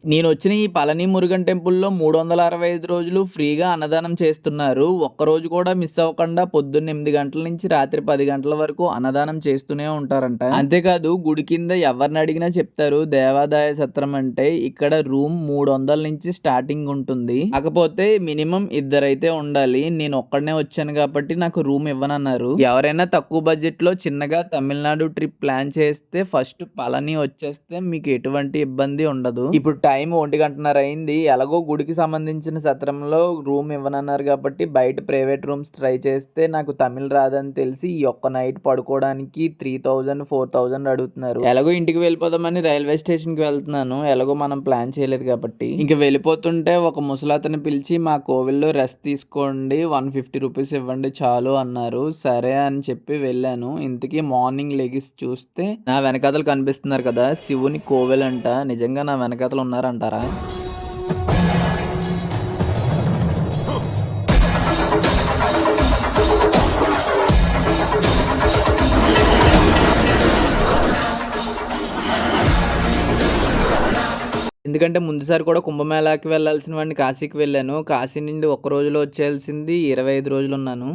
నేనొచ్చిన ఈ పళని మురుగన్ టెంపుల్‌లో 365 రోజులు ఫ్రీగా అన్నదానం చేస్తున్నారు. ఒక్కరోజు కూడా మిస్ అవ్వకుండా పొద్దున్న 8 గంటల నుంచి రాత్రి 10 గంటల వరకు అన్నదానం చేస్తూనే ఉంటారంట. అంతేకాదు గుడి కింద ఎవరినడిగినా చెప్తారు దేవాదాయ సత్రం అంటే ఇక్కడ రూమ్ 300 నుంచి స్టార్టింగ్ ఉంటుంది. కాకపోతే మినిమమ్ ఇద్దరైతే ఉండాలి. నేను ఒక్కడినే వచ్చాను కాబట్టి నాకు రూమ్ ఇవ్వనన్నారు. ఎవరైనా తక్కువ బడ్జెట్‌లో చిన్నగా తమిళనాడు ట్రిప్ ప్లాన్ చేస్తే ఫస్ట్ పళని వచ్చేస్తే మీకు ఎటువంటి ఇబ్బంది ఉండదు. ఇప్పుడు టైం 1:30 అయింది. ఎలాగో గుడికి సంబంధించిన సత్రంలో రూమ్ ఇవ్వనన్నారు కాబట్టి బయట ప్రైవేట్ రూమ్స్ ట్రై చేస్తే నాకు తమిళ్ రాదని తెలిసి ఈ ఒక్క నైట్ పడుకోవడానికి 3000, 4000 అడుగుతున్నారు. ఎలాగో ఇంటికి వెళ్ళిపోదామని రైల్వే స్టేషన్‌కి వెళ్తున్నాను. ఎలాగో మనం ప్లాన్ చేయలేదు కాబట్టి. ఇంక వెళ్ళిపోతుంటే ఒక ముసలతను పిలిచి మా కోవిల్‌లో రెస్ట్ తీసుకోండి 150 రూపీస్ ఇవ్వండి చాలు అన్నారు. సరే అని చెప్పి వెళ్ళాను. ఇంతకీ మార్నింగ్ లెగిసి చూస్తే నా వెనకాతల కనిపిస్తున్నారు కదా శివుని కోవెలంట. నిజంగా నా వెనకాతల ఉన్నారంటారా? ఎందుకంటే ముందుసారి కూడా కుంభమేళాకి వెళ్ళాల్సిన వాడిని కాశీకి వెళ్ళాను. కాశీ నుండి ఒక్క రోజులో వచ్చేయాల్సింది 25 రోజులున్నాను.